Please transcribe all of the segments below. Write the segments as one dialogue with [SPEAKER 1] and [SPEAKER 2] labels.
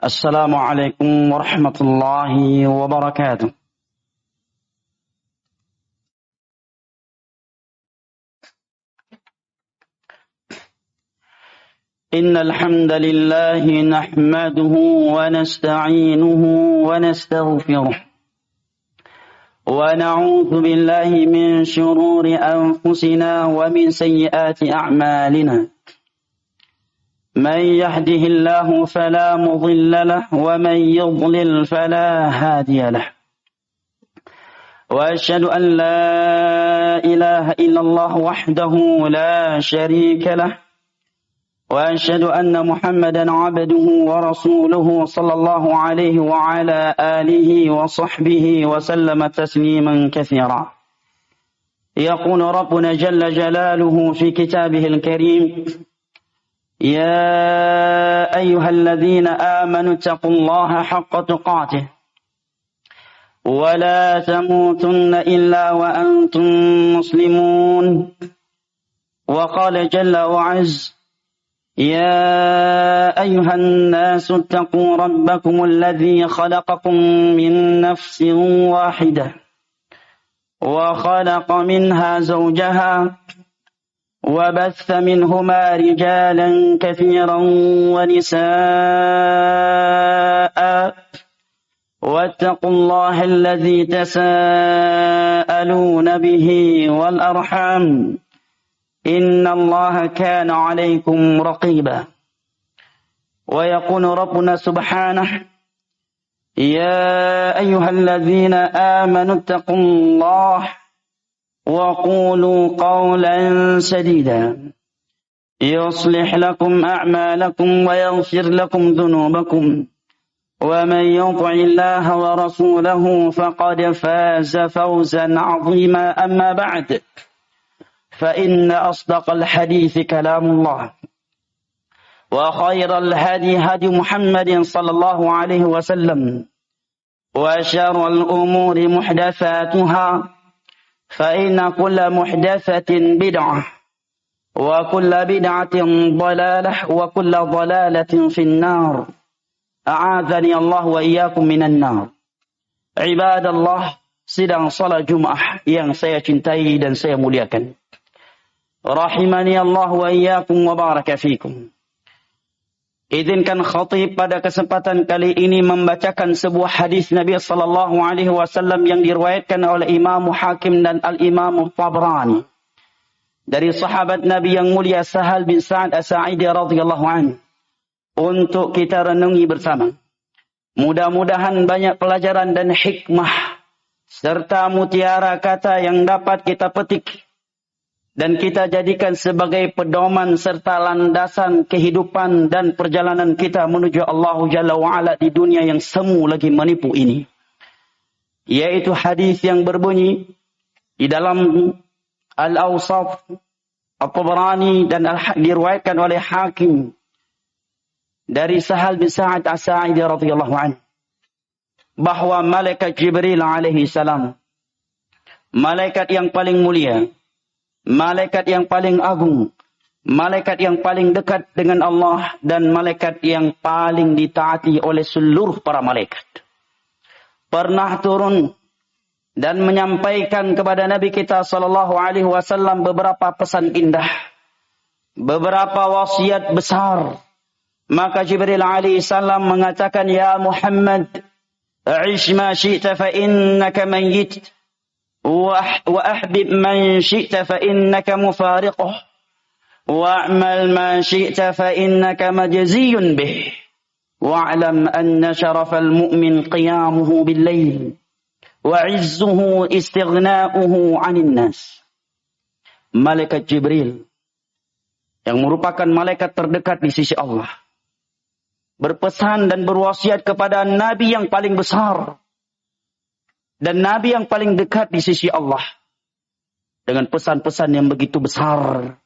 [SPEAKER 1] السلام عليكم ورحمة الله وبركاته. إن الحمد لله نحمده ونستعينه ونستغفره ونعوذ بالله من شرور أنفسنا ومن سيئات أعمالنا. من يهده الله فلا مضل له ومن يضلل فلا هادي له. وأشهد أن لا إله إلا الله وحده لا شريك له وأشهد أن محمدا عبده ورسوله صلى الله عليه وعلى آله وصحبه وسلم تسليما كثيرا. يقول ربنا جل جلاله في كتابه الكريم: يا أيها الذين آمنوا اتقوا الله حق تقاته ولا تموتن إلا وأنتم مسلمون. وقال جل وعز: يا أيها الناس اتقوا ربكم الذي خلقكم من نفس واحدة وخلق منها زوجها وبث منهما رجالا كثيرا ونساء واتقوا الله الذي تساءلون به والأرحام إن الله كان عليكم رقيبا. ويقول ربنا سبحانه: يا أيها الذين آمنوا اتقوا الله وقولوا قولا سديدا يصلح لكم أعمالكم ويغفر لكم ذنوبكم ومن يطع الله ورسوله فقد فاز فوزا عظيما. أما بعد، فإن أصدق الحديث كلام الله وخير الهدي هدي محمد صلى الله عليه وسلم وشر الأمور محدثاتها فإن كل محدثة بدعة وكل بدعة ضلالة وكل ضلالة في النار. أعاذني الله وإياكم من النار. عباد الله, sidang salat Jumat yang saya cintai dan saya muliakan. Rahimani Allah wa iyyakum wa baraka fikum. Izinkan khatib pada kesempatan kali ini membacakan sebuah hadis Nabi sallallahu alaihi wasallam yang diriwayatkan oleh Imam Hakim dan Al-Imam Tabrani dari sahabat Nabi yang mulia Sahal bin Sa'ad As-Sa'idi radhiyallahu anhu untuk kita renungi bersama. Mudah-mudahan banyak pelajaran dan hikmah serta mutiara kata yang dapat kita petik dan kita jadikan sebagai pedoman serta landasan kehidupan dan perjalanan kita menuju Allah Jalla wa'ala di dunia yang semu lagi menipu ini. Yaitu hadis yang berbunyi di dalam Al-Awsat At-Tabrani dan diriwayatkan oleh Hakim dari Sahal bin Sa'ad As-Sa'idi radhiyallahu anhu bahwa malaikat Jibril alaihi salam, malaikat yang paling mulia, malaikat yang paling agung, malaikat yang paling dekat dengan Allah dan malaikat yang paling ditaati oleh seluruh para malaikat, pernah turun dan menyampaikan kepada Nabi kita sallallahu alaihi wasallam beberapa pesan indah, beberapa wasiat besar. Maka Jibril alaihi salam mengatakan, ya Muhammad, ish ma syi'ta fa innaka mayyit وأحبب من شئت فإنك مفارقه وأعمل ما شئت فإنك مجزي به واعلم أن شرف المؤمن قيامه بالليل وعزه استغناؤه عن الناس. Malaikat Jibril yang merupakan malaikat terdekat di sisi Allah berpesan dan berwasiat kepada Nabi yang paling besar dan Nabi yang paling dekat di sisi Allah dengan pesan-pesan yang begitu besar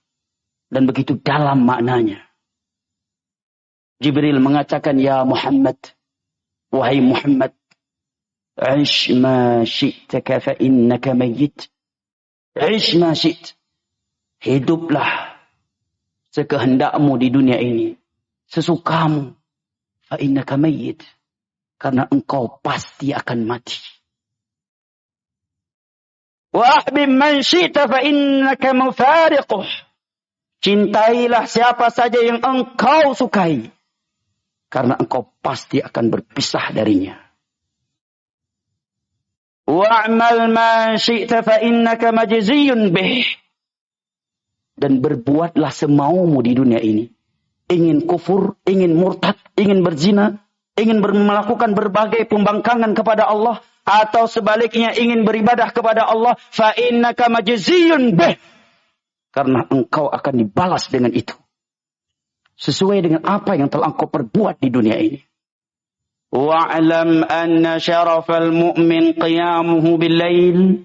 [SPEAKER 1] dan begitu dalam maknanya. Jibril mengatakan, ya Muhammad, wahai Muhammad, ish ma syi'taka fa innaka mayyit. Ish ma syi't. Hiduplah sekehendakmu di dunia ini, sesukamu. fa innaka mayyit. Karena engkau pasti akan mati. Wa ahbib man syi'ta fa innaka mufariquh. Cintailah siapa saja yang engkau sukai. Karena engkau pasti akan berpisah darinya. Wa'mal ma syi'ta fa innaka majziyun bih. Dan berbuatlah semaumu di dunia ini. Ingin kufur, ingin murtad, ingin berzina, ingin melakukan berbagai pembangkangan kepada Allah, atau sebaliknya ingin beribadah kepada Allah, fa innaka majziyun bih. Karena engkau akan dibalas dengan itu. Sesuai dengan apa yang telah engkau perbuat di dunia ini. Wa'lam anna syarafal mu'min qiyamuhu bil-lail.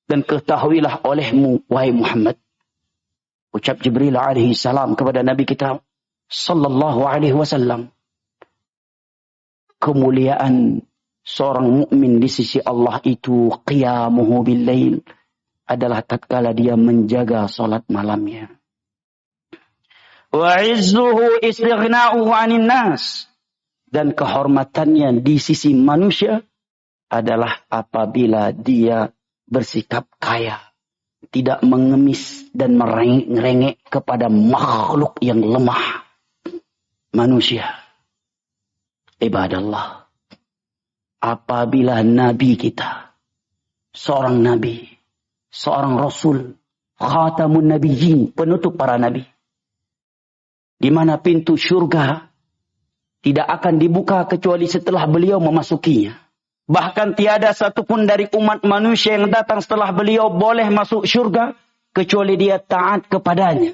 [SPEAKER 1] Dan ketahuilah olehmu, wahai Muhammad, ucap Jibril alaihi salam kepada Nabi kita sallallahu alaihi wasallam, kemuliaan seorang mukmin di sisi Allah itu qiyamuhu bil-lail, adalah tatkala dia menjaga salat malamnya. Wa izzuhu istighna'uhu 'anil nas. Dan kehormatannya di sisi manusia adalah apabila dia bersikap kaya, tidak mengemis dan merengek kepada makhluk yang lemah, manusia. Ibadallah, apabila nabi kita, seorang nabi, seorang rasul, khatamun nabiyyin, penutup para nabi, di mana pintu surga tidak akan dibuka kecuali setelah beliau memasukinya. Bahkan tiada satupun dari umat manusia yang datang setelah beliau boleh masuk surga kecuali dia taat kepadanya.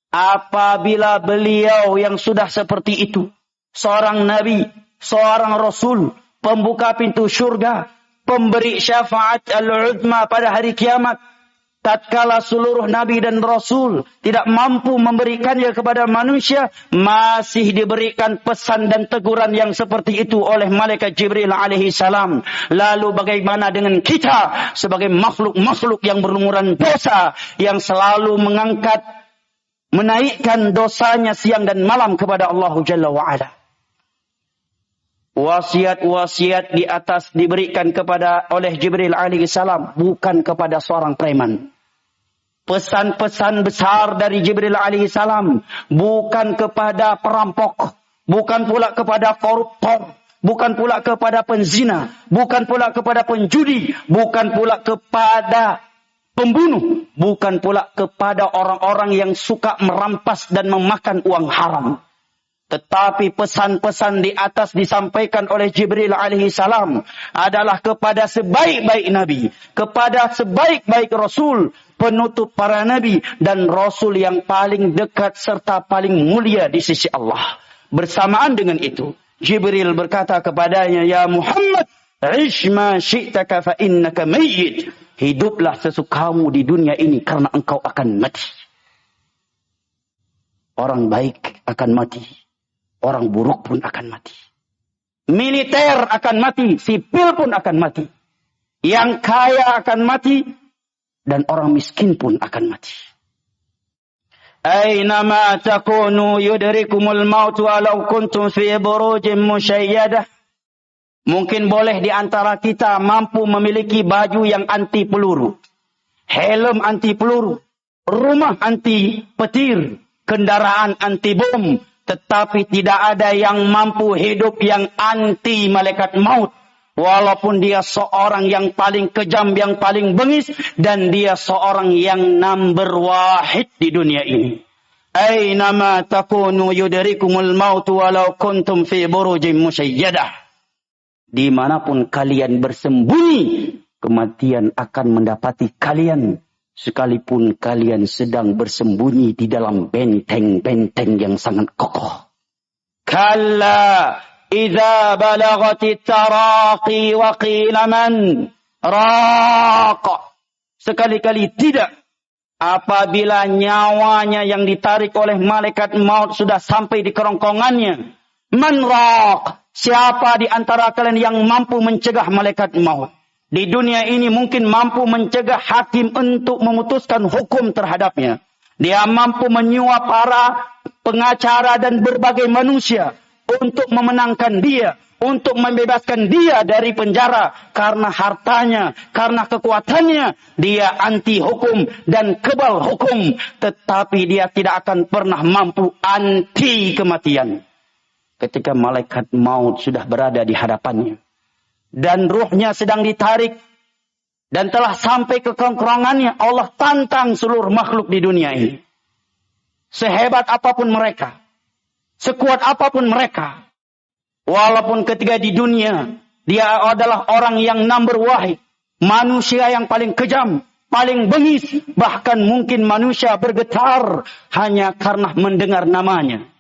[SPEAKER 1] Apabila beliau yang sudah seperti itu, seorang nabi, seorang rasul, pembuka pintu surga, pemberi syafaat al-uzma pada hari kiamat, tatkala seluruh nabi dan rasul tidak mampu memberikannya kepada manusia, masih diberikan pesan dan teguran yang seperti itu oleh malaikat Jibril alaihi salam. Lalu bagaimana dengan kita sebagai makhluk-makhluk yang berlumuran dosa, yang selalu menaikkan dosanya siang dan malam kepada Allah Jalla wa'ala. Wasiat-wasiat di atas diberikan oleh Jibril alaihi salam, bukan kepada seorang preman. Pesan-pesan besar dari Jibril alaihi salam bukan kepada perampok, bukan pula kepada koruptor, bukan pula kepada penzina, bukan pula kepada penjudi, bukan pula kepada pembunuh, bukan pula kepada orang-orang yang suka merampas dan memakan uang haram. Tetapi pesan-pesan di atas disampaikan oleh Jibril alaihi salam adalah kepada sebaik-baik nabi, kepada sebaik-baik rasul, penutup para nabi, dan rasul yang paling dekat serta paling mulia di sisi Allah. Bersamaan dengan itu, Jibril berkata kepadanya, "Ya Muhammad, ish ma syi'taka fa innaka mayyit." Hiduplah sesukamu di dunia ini karena engkau akan mati. Orang baik akan mati. Orang buruk pun akan mati. Militer akan mati. Sipil pun akan mati. Yang kaya akan mati. Dan orang miskin pun akan mati. Aynama takunu yudrikumul maut walau kuntum fi burujin musyayyadah. Mungkin boleh di antara kita mampu memiliki baju yang anti peluru. Helm anti peluru. Rumah anti petir. Kendaraan anti bom. Tetapi tidak ada yang mampu hidup yang anti malaikat maut. Walaupun dia seorang yang paling kejam, yang paling bengis. Dan dia seorang yang number wahid di dunia ini. Aynama takunu yudrikumul maut walau kuntum fi burujin musyayyadah. Dimanapun kalian bersembunyi, kematian akan mendapati kalian. Sekalipun kalian sedang bersembunyi di dalam benteng-benteng yang sangat kokoh. Kalla idza balagati taraqi wa qila man raqa. Sekali-kali tidak. Apabila nyawanya yang ditarik oleh malaikat maut sudah sampai di kerongkongannya. Man raq. Siapa di antara kalian yang mampu mencegah malaikat maut? Di dunia ini mungkin mampu mencegah hakim untuk memutuskan hukum terhadapnya. Dia mampu menyuap para pengacara dan berbagai manusia. untuk memenangkan dia, untuk membebaskan dia dari penjara. Karena hartanya, karena kekuatannya, dia anti hukum dan kebal hukum. Tetapi dia tidak akan pernah mampu anti kematian. Ketika malaikat maut sudah berada di hadapannya, dan ruhnya sedang ditarik, dan telah sampai ke kerongkongannya, Allah tantang seluruh makhluk di dunia ini. Sehebat apapun mereka, sekuat apapun mereka, walaupun ketika di dunia dia adalah orang yang number wahid, manusia yang paling kejam, paling bengis, bahkan mungkin manusia bergetar hanya karena mendengar namanya.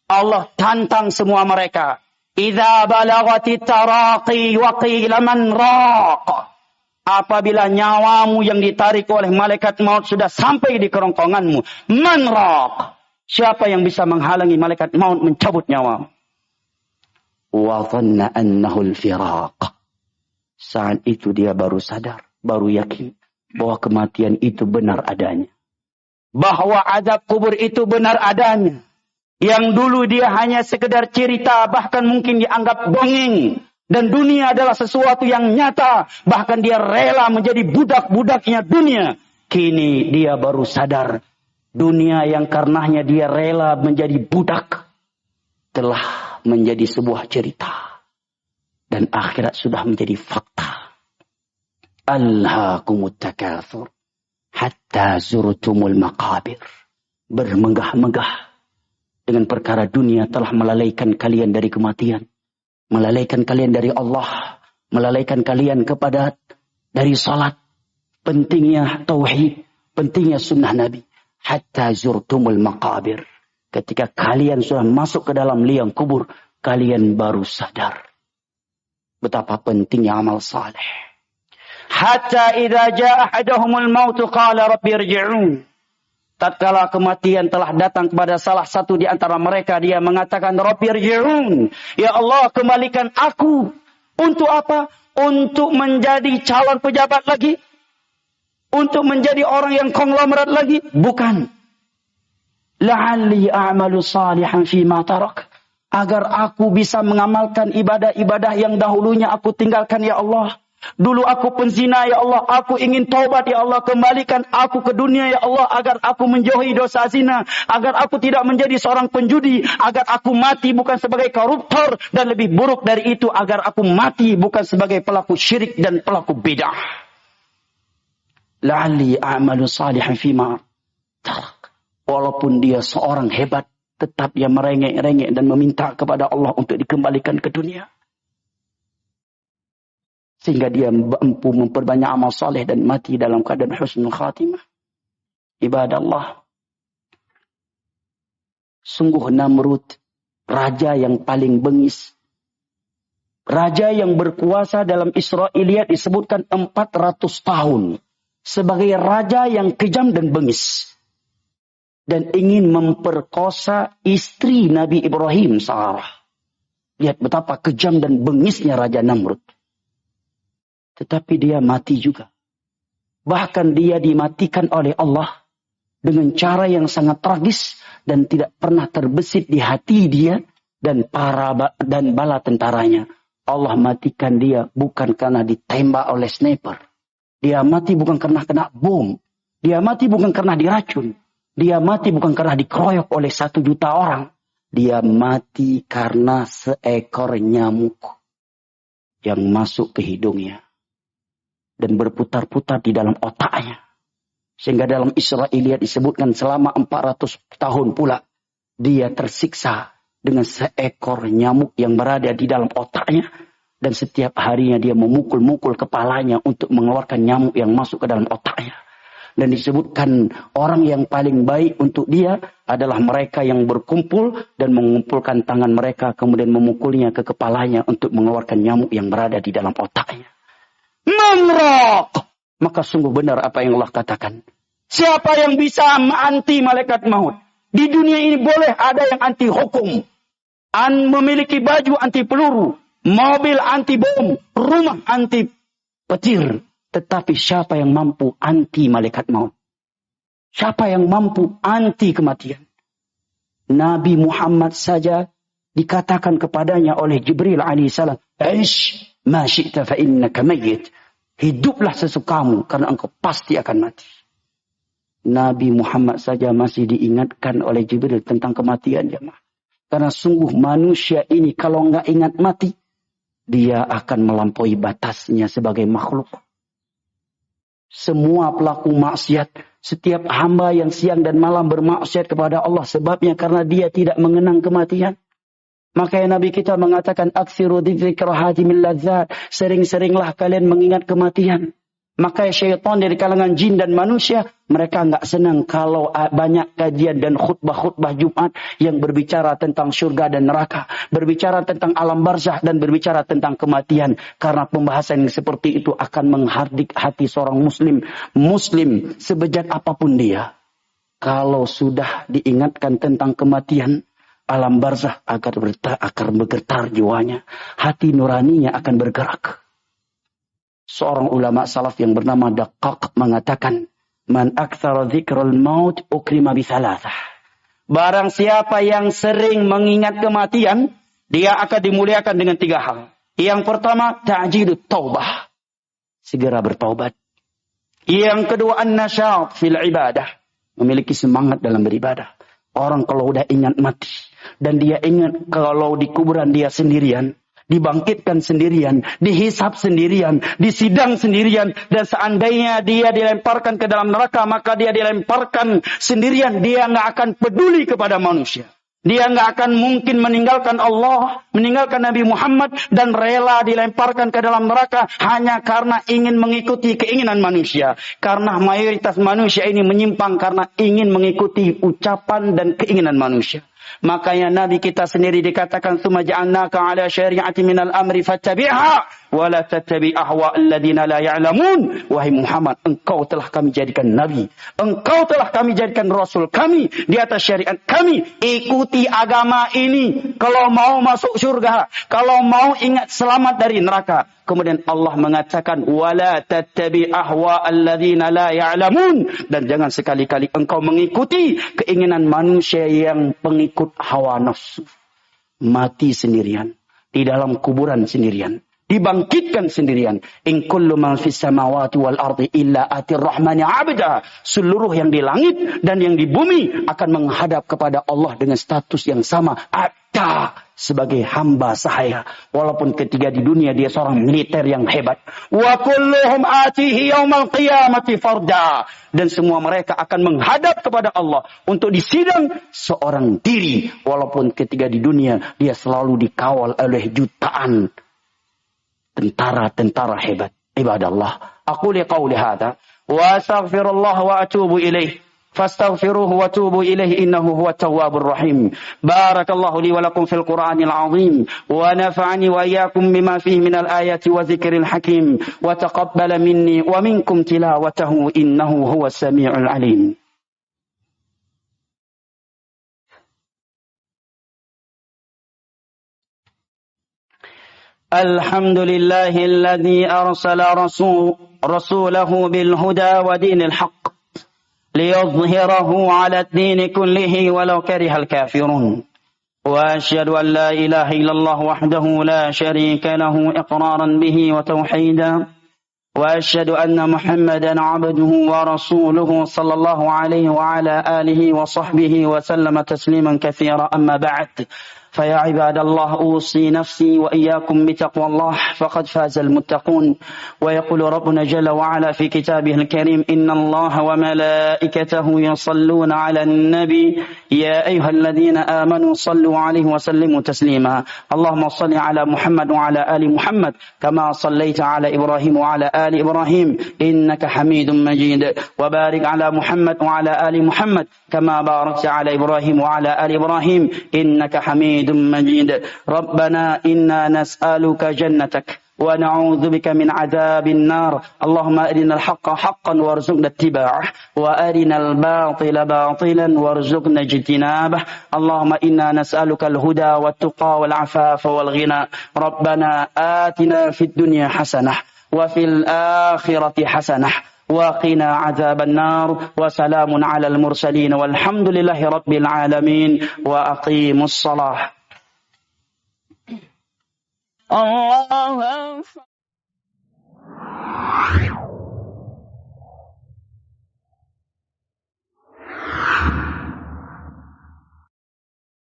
[SPEAKER 1] Allah tantang semua mereka. Idza balagati taraqi wa qila man raq. Apabila nyawamu yang ditarik oleh malaikat maut sudah sampai di kerongkonganmu, man raq. Siapa yang bisa menghalangi malaikat maut mencabut nyawamu? Wa dhanna annahu al-firaq. Saat itu dia baru sadar, baru yakin bahwa kematian itu benar adanya. Bahwa azab kubur itu benar adanya. Yang dulu dia hanya sekedar cerita, bahkan mungkin dianggap dongeng. Dan dunia adalah sesuatu yang nyata. Bahkan dia rela menjadi budak-budaknya dunia. Kini dia baru sadar. Dunia yang karenanya dia rela menjadi budak telah menjadi sebuah cerita. Dan akhirat sudah menjadi fakta. Alhaakumut takatsur hatta zurtumul maqabir. Bermegah-megah dengan perkara dunia telah melalaikan kalian dari kematian. Melalaikan kalian dari Allah. Melalaikan kalian dari salat. Pentingnya tauhid. Pentingnya sunnah Nabi. Hatta zurtumul maqabir. Ketika kalian sudah masuk ke dalam liang kubur. Kalian baru sadar. Betapa pentingnya amal saleh. Hatta idza jaa ahaduhumul mautu qala rabbi irji'un. Tatkala kematian telah datang kepada salah satu di antara mereka, dia mengatakan, Rabbi irji'un. Ya Allah, kembalikan aku. Untuk apa? Untuk menjadi calon pejabat lagi? Untuk menjadi orang yang konglomerat lagi? Bukan. La'alli a'malu salihan fima tarak. Agar aku bisa mengamalkan ibadah-ibadah yang dahulunya aku tinggalkan, ya Allah. Dulu aku penzina, ya Allah. Aku ingin taubat, ya Allah. Kembalikan aku ke dunia, ya Allah. Agar aku menjauhi dosa zina. Agar aku tidak menjadi seorang penjudi. Agar aku mati bukan sebagai koruptor. Dan lebih buruk dari itu. Agar aku mati bukan sebagai pelaku syirik dan pelaku bid'ah. La'alli a'malu salihan fima tarak. Walaupun dia seorang hebat. Tetap dia merengek-rengek dan meminta kepada Allah untuk dikembalikan ke dunia. Sehingga dia mampu memperbanyak amal saleh dan mati dalam keadaan husnul khatimah. Ibadah Allah. Sungguh Namrud, raja yang paling bengis. Raja yang berkuasa dalam Israiliyat disebutkan 400 tahun. Sebagai raja yang kejam dan bengis. Dan ingin memperkosa istri Nabi Ibrahim, Sarah. Lihat betapa kejam dan bengisnya Raja Namrud. Tetapi dia mati juga. Bahkan dia dimatikan oleh Allah dengan cara yang sangat tragis dan tidak pernah terbesit di hati dia dan bala tentaranya. Allah matikan dia bukan karena ditembak oleh sniper. Dia mati bukan karena kena bom. Dia mati bukan karena diracun. Dia mati bukan karena dikeroyok oleh 1 juta orang. Dia mati karena seekor nyamuk yang masuk ke hidungnya. Dan berputar-putar di dalam otaknya. Sehingga dalam Israiliyat disebutkan selama 400 tahun pula. Dia tersiksa dengan seekor nyamuk yang berada di dalam otaknya. Dan setiap harinya dia memukul-mukul kepalanya untuk mengeluarkan nyamuk yang masuk ke dalam otaknya. Dan disebutkan orang yang paling baik untuk dia adalah mereka yang berkumpul dan mengumpulkan tangan mereka. Kemudian memukulnya ke kepalanya untuk mengeluarkan nyamuk yang berada di dalam otaknya. Mamraq. Maka sungguh benar apa yang Allah katakan. Siapa yang bisa anti malaikat maut? Di dunia ini boleh ada yang anti hukum. Memiliki baju anti peluru. Mobil anti bom. Rumah anti petir. Tetapi siapa yang mampu anti malaikat maut? Siapa yang mampu anti kematian? Nabi Muhammad saja dikatakan kepadanya oleh Jibril alaihissalam, "Aish ma syi'ta fa innaka mayyit." Hiduplah sesukamu karena engkau pasti akan mati. Nabi Muhammad saja masih diingatkan oleh Jibril tentang kematian, jemaah. Karena sungguh manusia ini kalau enggak ingat mati, dia akan melampaui batasnya sebagai makhluk. Semua pelaku maksiat, setiap hamba yang siang dan malam bermaksiat kepada Allah, sebabnya karena dia tidak mengenang kematian. Makanya Nabi kita mengatakan, aksiru dzikra hatimil ladzat, sering-seringlah kalian mengingat kematian. Makanya syaitan dari kalangan jin dan manusia, mereka enggak senang kalau banyak kajian dan khutbah-khutbah Jumat yang berbicara tentang surga dan neraka, berbicara tentang alam barzakh dan berbicara tentang kematian. Karena pembahasan yang seperti itu akan menghardik hati seorang muslim sebejat apapun dia. Kalau sudah diingatkan tentang kematian, alam barzakh akan bergetar jiwanya, hati nuraninya akan bergerak. Seorang ulama salaf yang bernama Daqqaq mengatakan, "Man aktsara dzikrul maut ukrima bi thalathah." Barang siapa yang sering mengingat kematian, dia akan dimuliakan dengan 3 hal. Yang pertama, ta'jidut taubah. Segera bertaubat. Yang kedua, an-nasyat fil ibadah. Memiliki semangat dalam beribadah. Orang kalau udah ingat mati, dan dia ingat kalau di kuburan dia sendirian, dibangkitkan sendirian, dihisab sendirian, disidang sendirian, dan seandainya dia dilemparkan ke dalam neraka, maka dia dilemparkan sendirian. Dia nggak akan peduli kepada manusia. Dia nggak akan mungkin meninggalkan Allah, meninggalkan Nabi Muhammad, dan rela dilemparkan ke dalam neraka hanya karena ingin mengikuti keinginan manusia. Karena mayoritas manusia ini menyimpang karena ingin mengikuti ucapan dan keinginan manusia. Makanya Nabi kita sendiri dikatakan, "Tsumma ja'alnaka 'ala syari'atin minal amri fattabi'ha wa la tattabi' ahwa alladziina la ya'lamun." Wahai Muhammad, engkau telah kami jadikan nabi, engkau telah kami jadikan rasul kami di atas syariat kami. Ikuti agama ini kalau mau masuk surga, kalau mau ingat selamat dari neraka. Kemudian Allah mengatakan, "Wala tattabi' ahwa alladziina la ya'lamun." Dan jangan sekali-kali engkau mengikuti keinginan manusia yang pengikut hawa nafsu. Mati sendirian, di dalam kuburan sendirian, dibangkitkan sendirian. In kullu man fis samawati wal ardi illa atir rahmani 'abda. Seluruh yang di langit dan yang di bumi akan menghadap kepada Allah dengan status yang sama, abda, sebagai hamba sahaya. Walaupun ketika di dunia dia seorang militer yang hebat. Wa kulluhum atihi yaumal qiyamati farda. Dan semua mereka akan menghadap kepada Allah untuk disidang seorang diri. Walaupun ketika di dunia dia selalu dikawal oleh jutaan tentara-tentara hebat. Ibadallah. Aku liqauli hadha wa astaghfirullah wa atubu ilaih. فاستغفروه وتوبوا إليه إنه هو التواب الرحيم. بارك الله لي ولكم في القرآن العظيم ونفعني وإياكم بما فيه من الآيات وذكر الحكيم وتقبل مني ومنكم تلاوته إنه هو السميع العليم. الحمد لله الذي أرسل رسوله بالهدى ودين الحق ليظهره على الدين كله ولو كره الكافرون. وأشهد أن لا إله إلا الله وحده لا شريك له إقرارا به وتوحيدا. وأشهد أن محمدا عبده ورسوله صلى الله عليه وعلى آله وصحبه وسلم تسليما كثيرا. أما بعد، فيا عباد الله، أوصي نفسي وإياكم بتقوى الله فقد فاز المتقون. ويقول ربنا جل وعلا في كتابه الكريم: إن الله وملائكته يصلون على النبي يا أيها الذين آمنوا صلوا عليه وسلموا تسليما. اللهم صل على محمد وعلى آل محمد كما صليت على إبراهيم وعلى آل إبراهيم إنك حميد مجيد. وبارك على محمد وعلى آل محمد كما باركت على إبراهيم وعلى آل إبراهيم إنك حميد مجيد. ربنا إنا نسألك جنتك ونعوذ بك من عذاب النار. اللهم أرنا الحق حقا وارزقنا اتباعه وأرنا الباطل باطلا وارزقنا اجتنابه. اللهم إنا نسألك الهدى والتقى والعفاف والغنى. ربنا آتنا في الدنيا حسنة وفي الآخرة حسنة وقنا عذاب النار. وسلام على المرسلين والحمد لله رب العالمين. وأقيموا الصلاة. الله أكبر.